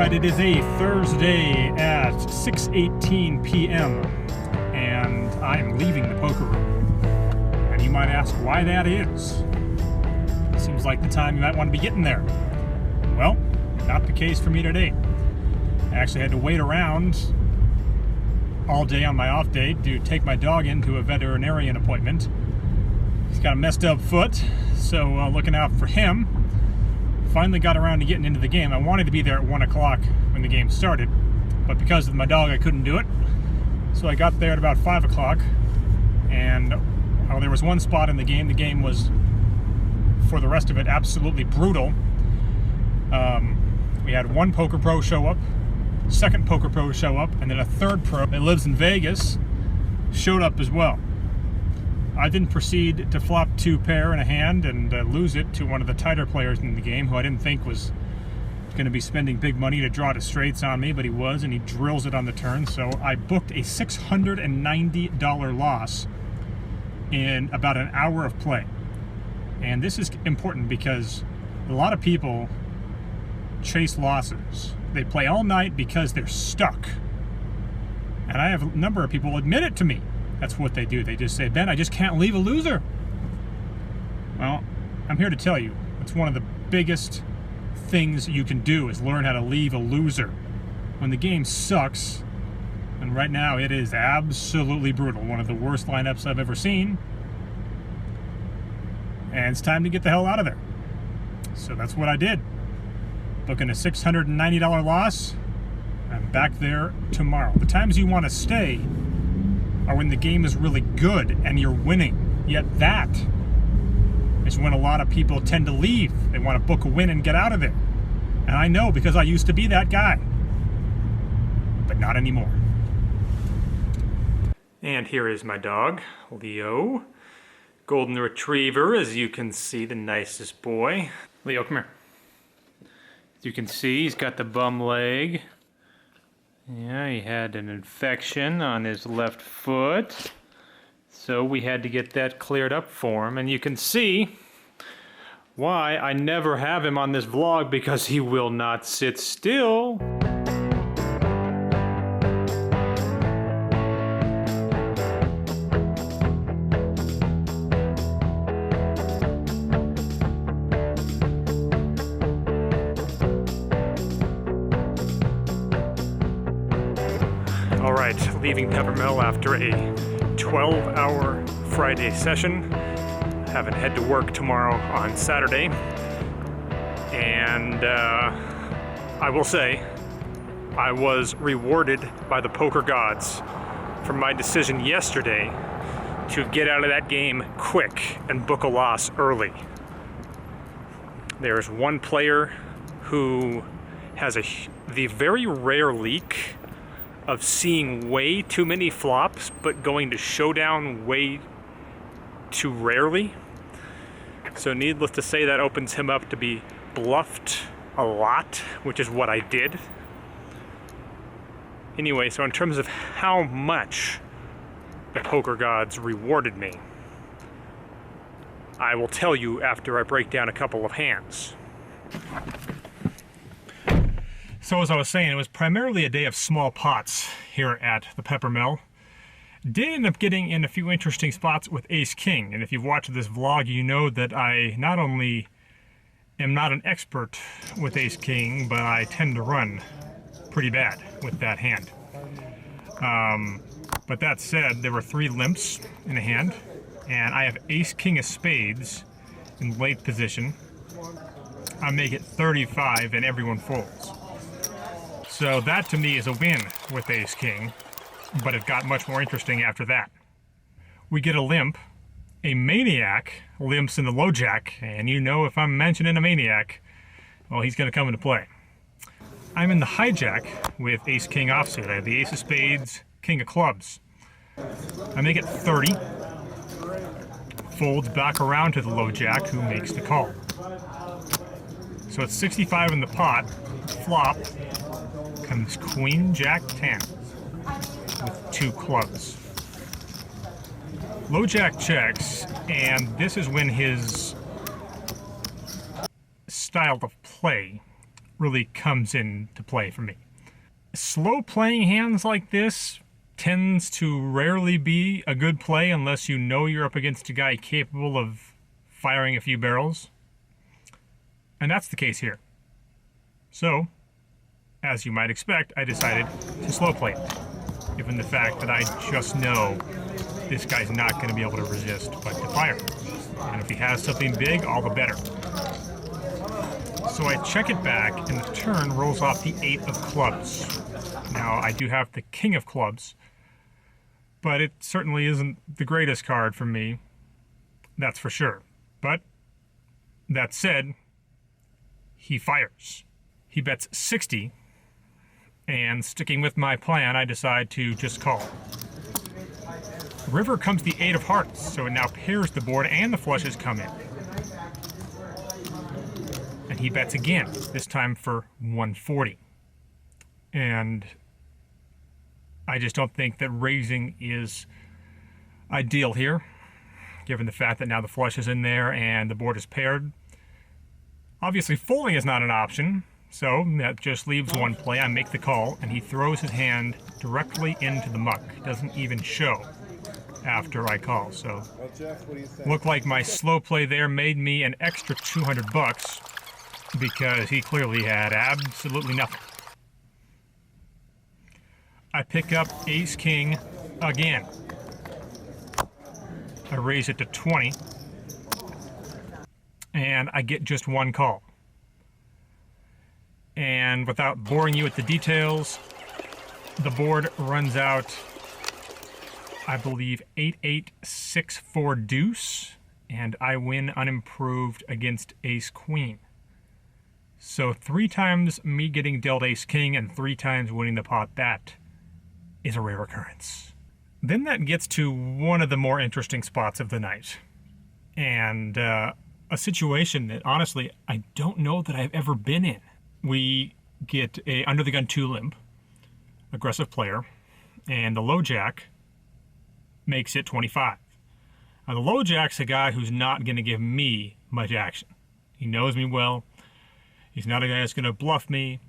Alright, it is a Thursday at 6:18 p.m. and I am leaving the poker room. And you might ask why that is. Seems like the time you might want to be getting there. Well, not the case for me today. I actually had to wait around all day on my off day to take my dog into a veterinarian appointment. He's got a messed up foot, so looking out for him. Finally got around to getting into the game. I wanted to be there at 1 o'clock when the game started, but because of my dog I couldn't do it. So I got there at about 5 o'clock, and there was one spot in the game was, for the rest of it, absolutely brutal. We had one poker pro show up, second poker pro show up, and then a third pro that lives in Vegas showed up as well. I didn't proceed to flop 2 pair in a hand and lose it to one of the tighter players in the game, who I didn't think was going to be spending big money to draw to straights on me, but he was, and he drills it on the turn. So I booked a $690 loss in about an hour of play. And this is important because a lot of people chase losses. They play all night because they're stuck. And I have a number of people admit it to me. That's what they do. They just say, Ben, I just can't leave a loser. Well, I'm here to tell you, it's one of the biggest things you can do is learn how to leave a loser. When the game sucks, and right now it is absolutely brutal, one of the worst lineups I've ever seen, and it's time to get the hell out of there. So that's what I did. Booking a $690 loss. I'm back there tomorrow. The times you want to stay are when the game is really good and you're winning. Yet that is when a lot of people tend to leave. They want to book a win and get out of there. And I know, because I used to be that guy. But not anymore. And here is my dog, Leo. Golden Retriever, as you can see, the nicest boy. Leo, come here. As you can see, he's got the bum leg. Yeah, he had an infection on his left foot, so we had to get that cleared up for him. And you can see why I never have him on this vlog, because he will not sit still. Alright, leaving Peppermill after a 12-hour Friday session. Having to head to work tomorrow on Saturday. And I will say, I was rewarded by the poker gods for my decision yesterday to get out of that game quick and book a loss early. There's one player who has the very rare leak of seeing way too many flops, but going to showdown way too rarely. So needless to say, that opens him up to be bluffed a lot, which is what I did. Anyway, so in terms of how much the poker gods rewarded me, I will tell you after I break down a couple of hands. So as I was saying, it was primarily a day of small pots here at the Peppermill. Did end up getting in a few interesting spots with Ace King, and if you've watched this vlog, you know that I not only am not an expert with Ace King, but I tend to run pretty bad with that hand. But that said, there were 3 limps in a hand, and I have Ace King of Spades in late position. I make it 35 and everyone folds. So that to me is a win with Ace King, but it got much more interesting after that. We get a limp, a maniac limps in the low jack, and you know if I'm mentioning a maniac, well, he's going to come into play. I'm in the hijack with Ace King offsuit. I have the Ace of Spades, King of Clubs. I make it 30, folds back around to the low jack, who makes the call. So it's 65 in the pot, flop, comes Queen Jack 10 with 2 clubs. Low jack checks, and this is when his style of play really comes into play for me. Slow playing hands like this tends to rarely be a good play unless you know you're up against a guy capable of firing a few barrels. And that's the case here. So, as you might expect, I decided to slow play it, given the fact that I just know this guy's not going to be able to resist but to fire. And if he has something big, all the better. So I check it back, and the turn rolls off the 8 of clubs. Now, I do have the king of clubs, but it certainly isn't the greatest card for me, that's for sure. But, that said, he fires. He bets 60, and sticking with my plan, I decide to just call. River comes the 8 of hearts, so it now pairs the board and the flushes come in. And he bets again, this time for 140. And I just don't think that raising is ideal here, given the fact that now the flush is in there and the board is paired. Obviously, folding is not an option, so that just leaves one play. I make the call, and he throws his hand directly into the muck. Doesn't even show after I call. So, looked like my slow play there made me an extra $200 because he clearly had absolutely nothing. I pick up ace-king again. I raise it to 20, and I get just one call. And without boring you with the details, the board runs out, I believe, 8-8-6-4 deuce, and I win unimproved against ace-queen. So 3 times me getting dealt ace-king and 3 times winning the pot, that is a rare occurrence. Then that gets to one of the more interesting spots of the night. And a situation that, honestly, I don't know that I've ever been in. We get a under the gun 2 limp, aggressive player, and the low jack makes it 25. Now the low jack's a guy who's not going to give me much action. He knows me well. He's not a guy that's going to bluff me.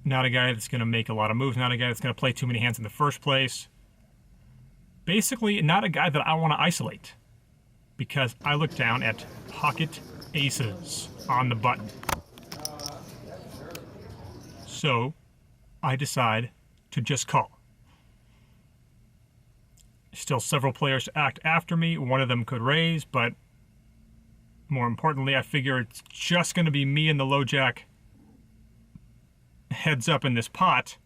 Not a guy that's going to make a lot of moves. Not a guy that's going to play too many hands in the first place. Basically, not a guy that I want to isolate, because I look down at pocket aces on the button. So I decide to just call. Still several players to act after me. One of them could raise, but more importantly, I figure it's just going to be me and the low jack heads up in this pot,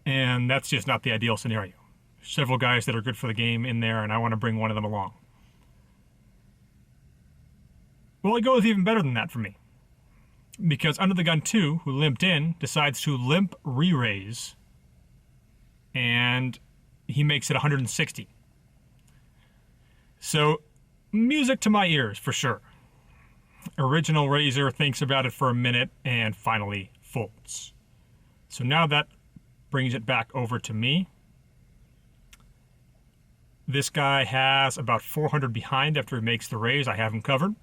and that's just not the ideal scenario. Several guys that are good for the game in there, and I want to bring one of them along. Well, it goes even better than that for me, because under the gun 2, who limped in, decides to limp re-raise, and he makes it 160. So, music to my ears, for sure. Original raiser thinks about it for a minute and finally folds. So now that brings it back over to me. This guy has about 400 behind after he makes the raise. I have him covered.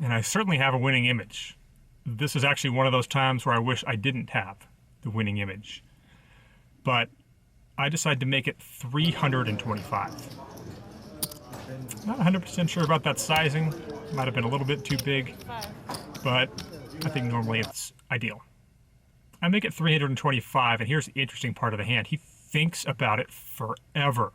And I certainly have a winning image. This is actually one of those times where I wish I didn't have the winning image. But I decided to make it 325. Not 100% sure about that sizing. Might have been a little bit too big, but I think normally it's ideal. I make it 325, and here's the interesting part of the hand. He thinks about it forever.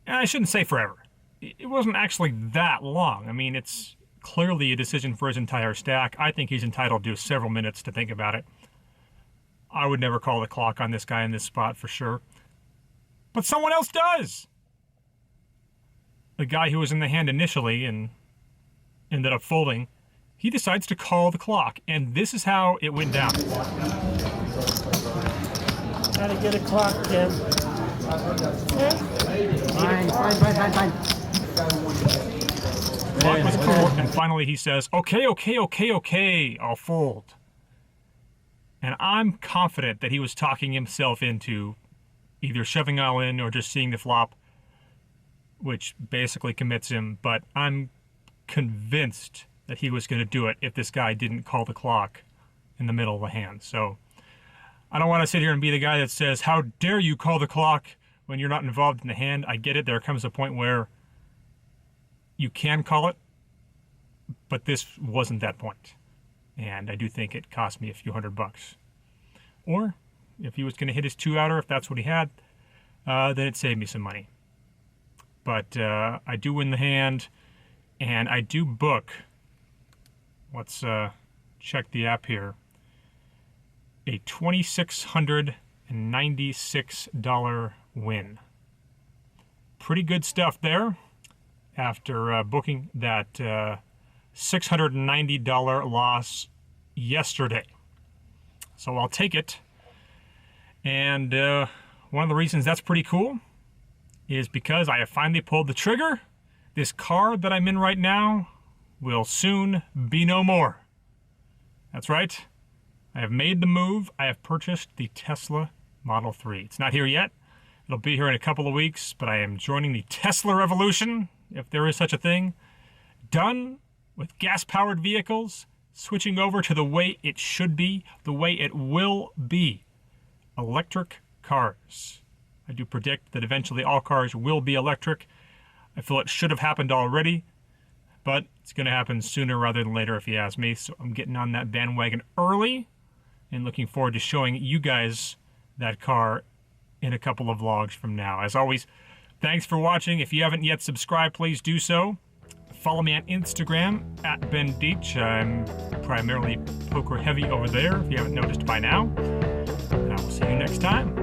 And I shouldn't say forever. It wasn't actually that long. I mean, it's clearly a decision for his entire stack. I think he's entitled to several minutes to think about it. I would never call the clock on this guy in this spot for sure. But someone else does! The guy who was in the hand initially and ended up folding, he decides to call the clock, and this is how it went down. Gotta get a clock, Tim. Fine. Clock was called, and finally he says, okay, I'll fold. And I'm confident that he was talking himself into either shoving all in or just seeing the flop, which basically commits him, but I'm convinced that he was going to do it if this guy didn't call the clock in the middle of the hand. So I don't want to sit here and be the guy that says, how dare you call the clock when you're not involved in the hand. I get it. There comes a point where you can call it, but this wasn't that point. And I do think it cost me a few $100. Or if he was going to hit his 2-outer, if that's what he had, then it saved me some money. But I do win the hand, and I do book, let's check the app here, a $2,696 win. Pretty good stuff there after booking that $690 loss yesterday. So I'll take it. And one of the reasons that's pretty cool is because I have finally pulled the trigger. This car that I'm in right now will soon be no more. That's right. I have made the move. I have purchased the Tesla Model 3. It's not here yet. It'll be here in a couple of weeks, but I am joining the Tesla revolution, if there is such a thing. Done with gas-powered vehicles, switching over to the way it should be, the way it will be. Electric cars. I do predict that eventually all cars will be electric. I feel it should have happened already, but it's going to happen sooner rather than later if you ask me. So I'm getting on that bandwagon early and looking forward to showing you guys that car in a couple of vlogs from now. As always, thanks for watching. If you haven't yet subscribed, please do so. Follow me on Instagram at Ben Deach. I'm primarily poker heavy over there, if you haven't noticed by now. And I will see you next time.